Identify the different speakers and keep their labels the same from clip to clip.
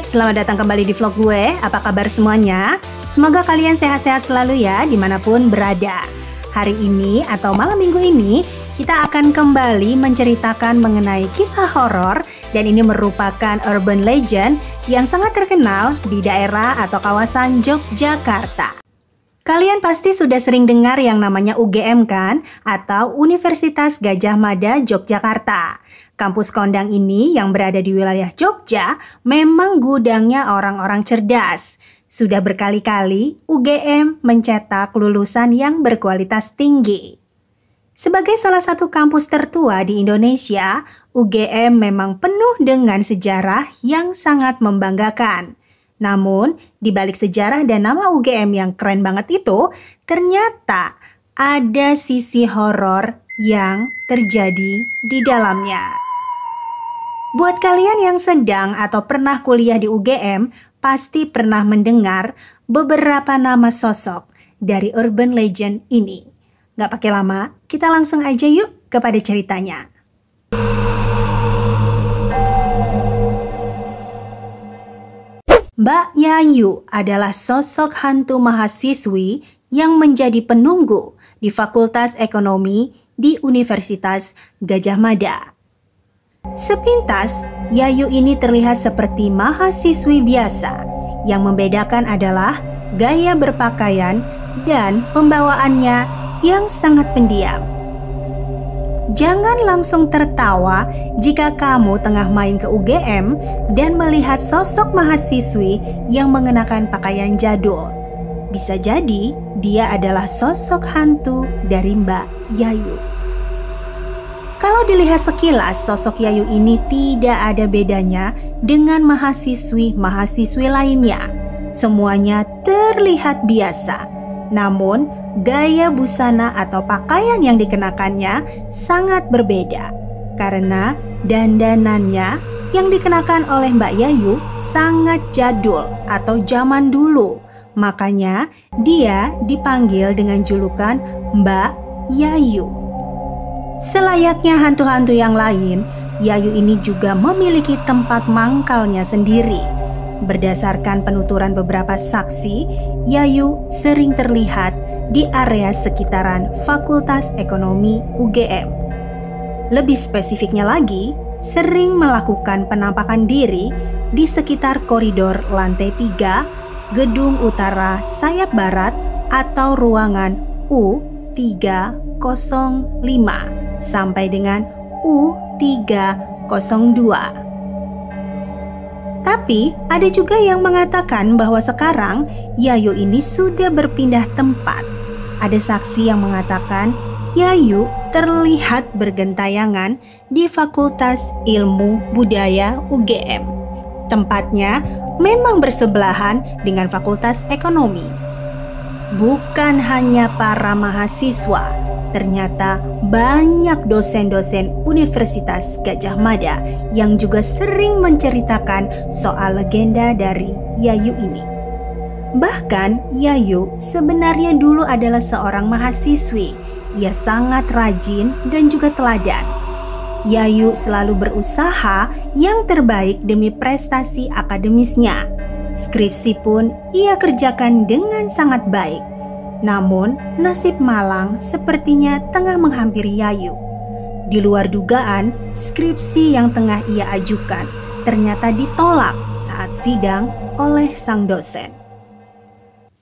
Speaker 1: sobat, selamat datang kembali di vlog gue. Apa kabar semuanya? Semoga kalian sehat-sehat selalu ya, dimanapun berada. Hari ini atau malam minggu ini, kita akan kembali menceritakan mengenai kisah horor. Dan ini merupakan urban legend yang sangat terkenal di daerah atau kawasan Yogyakarta. Kalian pasti sudah sering dengar yang namanya UGM kan? Atau Universitas Gadjah Mada Yogyakarta. Kampus kondang ini yang berada di wilayah Jogja memang gudangnya orang-orang cerdas. Sudah berkali-kali UGM mencetak lulusan yang berkualitas tinggi. Sebagai salah satu kampus tertua di Indonesia, UGM memang penuh dengan sejarah yang sangat membanggakan. Namun, di balik sejarah dan nama UGM yang keren banget itu, ternyata ada sisi horor yang terjadi di dalamnya. Buat kalian yang sedang atau pernah kuliah di UGM, pasti pernah mendengar beberapa nama sosok dari urban legend ini. Gak pakai lama, kita langsung aja yuk kepada ceritanya. Mbak Yayu adalah sosok hantu mahasiswi yang menjadi penunggu di Fakultas Ekonomi di Universitas Gadjah Mada. Sepintas, Yayu ini terlihat seperti mahasiswi biasa. Yang membedakan adalah gaya berpakaian dan pembawaannya yang sangat pendiam. Jangan langsung tertawa jika kamu tengah main ke UGM dan melihat sosok mahasiswi yang mengenakan pakaian jadul. Bisa jadi dia adalah sosok hantu dari Mbak Yayu. Kalau dilihat sekilas, sosok Yayu ini tidak ada bedanya dengan mahasiswi-mahasiswi lainnya. Semuanya terlihat biasa. Namun, gaya busana atau pakaian yang dikenakannya sangat berbeda. Karena dandanannya yang dikenakan oleh Mbak Yayu sangat jadul atau zaman dulu. Makanya, dia dipanggil dengan julukan Mbak Yayu. Selayaknya hantu-hantu yang lain, Yayu ini juga memiliki tempat mangkalnya sendiri. Berdasarkan penuturan beberapa saksi, Yayu sering terlihat di area sekitaran Fakultas Ekonomi UGM. Lebih spesifiknya lagi, sering melakukan penampakan diri di sekitar koridor lantai 3, gedung utara sayap barat atau ruangan U305. Sampai dengan U302. Tapi ada juga yang mengatakan bahwa sekarang Yayu ini sudah berpindah tempat. Ada saksi yang mengatakan Yayu terlihat bergentayangan di Fakultas Ilmu Budaya UGM. Tempatnya memang bersebelahan dengan Fakultas Ekonomi. Bukan hanya para mahasiswa, ternyata banyak dosen-dosen Universitas Gadjah Mada yang juga sering menceritakan soal legenda dari Yayu ini. Bahkan Yayu sebenarnya dulu adalah seorang mahasiswi. Ia sangat rajin dan juga teladan. Yayu selalu berusaha yang terbaik demi prestasi akademisnya. Skripsi pun ia kerjakan dengan sangat baik. Namun, nasib malang sepertinya tengah menghampiri Yayu. Di luar dugaan, skripsi yang tengah ia ajukan ternyata ditolak saat sidang oleh sang dosen.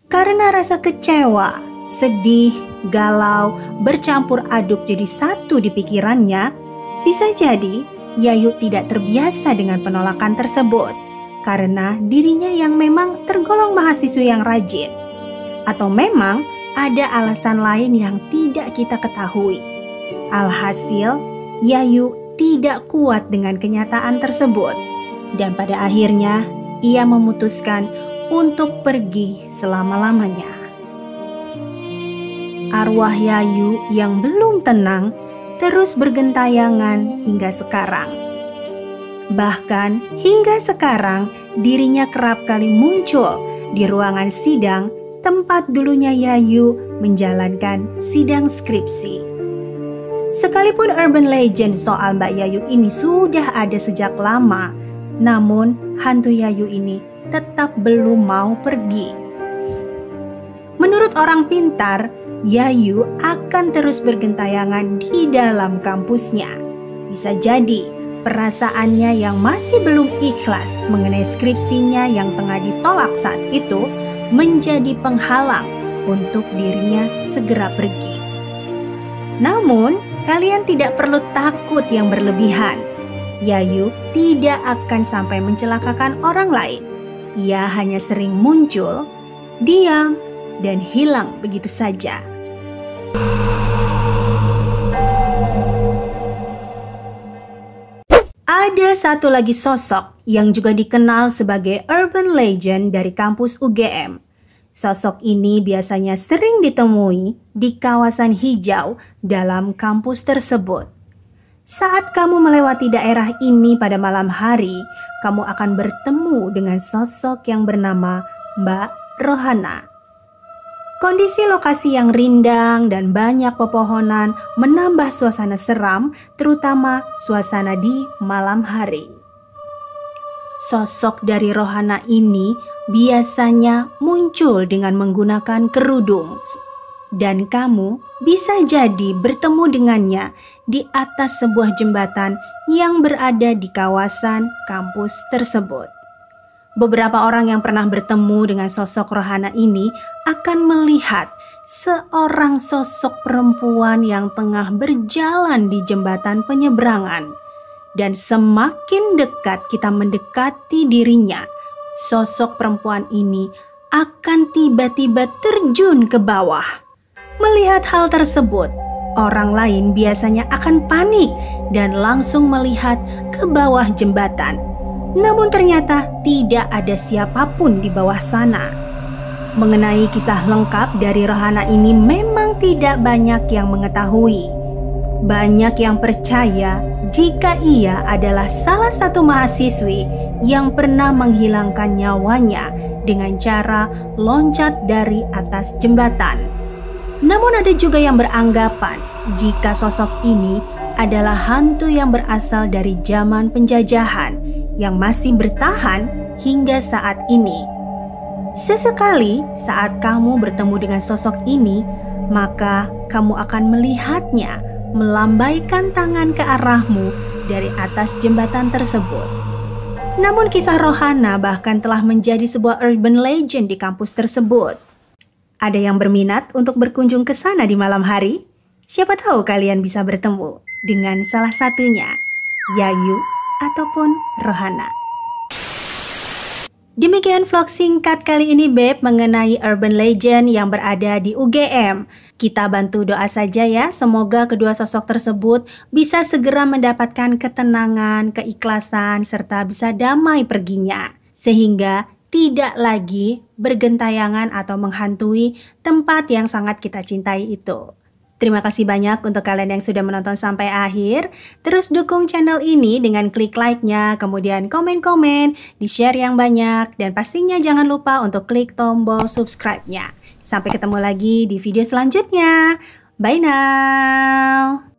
Speaker 1: Karena rasa kecewa, sedih, galau, bercampur aduk jadi satu di pikirannya, bisa jadi Yayu tidak terbiasa dengan penolakan tersebut karena dirinya yang memang tergolong mahasiswa yang rajin. Atau memang ada alasan lain yang tidak kita ketahui. Alhasil, Yayu tidak kuat dengan kenyataan tersebut. Dan pada akhirnya, ia memutuskan untuk pergi selama-lamanya. Arwah Yayu yang belum tenang terus bergentayangan hingga sekarang. Bahkan hingga sekarang, dirinya kerap kali muncul di ruangan sidang tempat dulunya Yayu menjalankan sidang skripsi. Sekalipun urban legend soal Mbak Yayu ini sudah ada sejak lama, Namun hantu Yayu ini tetap belum mau pergi. Menurut orang pintar, Yayu akan terus bergentayangan di dalam kampusnya. Bisa jadi perasaannya yang masih belum ikhlas mengenai skripsinya yang tengah ditolak saat itu menjadi penghalang untuk dirinya segera pergi. Namun, kalian tidak perlu takut yang berlebihan. Yayu tidak akan sampai mencelakakan orang lain. Ia hanya sering muncul, diam, dan hilang begitu saja. Ada satu lagi sosok yang juga dikenal sebagai urban legend dari kampus UGM. Sosok ini biasanya sering ditemui di kawasan hijau dalam kampus tersebut. Saat kamu melewati daerah ini pada malam hari, kamu akan bertemu dengan sosok yang bernama Mbak Rohana. Kondisi lokasi yang rindang dan banyak pepohonan menambah suasana seram, terutama suasana di malam hari. Sosok dari Rohana ini biasanya muncul dengan menggunakan kerudung, dan kamu bisa jadi bertemu dengannya di atas sebuah jembatan yang berada di kawasan kampus tersebut. Beberapa orang yang pernah bertemu dengan sosok Rohana ini akan melihat seorang sosok perempuan yang tengah berjalan di jembatan penyeberangan. Dan semakin dekat kita mendekati dirinya, sosok perempuan ini akan tiba-tiba terjun ke bawah. Melihat hal tersebut, orang lain biasanya akan panik dan langsung melihat ke bawah jembatan. Namun ternyata tidak ada siapapun di bawah sana. Mengenai kisah lengkap dari Rohana ini memang tidak banyak yang mengetahui. Banyak yang percaya jika ia adalah salah satu mahasiswi yang pernah menghilangkan nyawanya dengan cara loncat dari atas jembatan. Namun ada juga yang beranggapan jika sosok ini adalah hantu yang berasal dari zaman penjajahan yang masih bertahan hingga saat ini. Sesekali saat kamu bertemu dengan sosok ini, maka kamu akan melihatnya melambaikan tangan ke arahmu dari atas jembatan tersebut. Namun kisah Rohana bahkan telah menjadi sebuah urban legend di kampus tersebut. Ada yang berminat untuk berkunjung ke sana di malam hari? Siapa tahu kalian bisa bertemu dengan salah satunya, Yayu ataupun Rohana. Demikian vlog singkat kali ini Beb mengenai urban legend yang berada di UGM. Kita bantu doa saja ya, semoga kedua sosok tersebut bisa segera mendapatkan ketenangan, keikhlasan, serta bisa damai perginya. Sehingga tidak lagi bergentayangan atau menghantui tempat yang sangat kita cintai itu. Terima kasih banyak untuk kalian yang sudah menonton sampai akhir. Terus dukung channel ini dengan klik like-nya, kemudian komen-komen, di-share yang banyak, dan pastinya jangan lupa untuk klik tombol subscribe-nya. Sampai ketemu lagi di video selanjutnya. Bye now!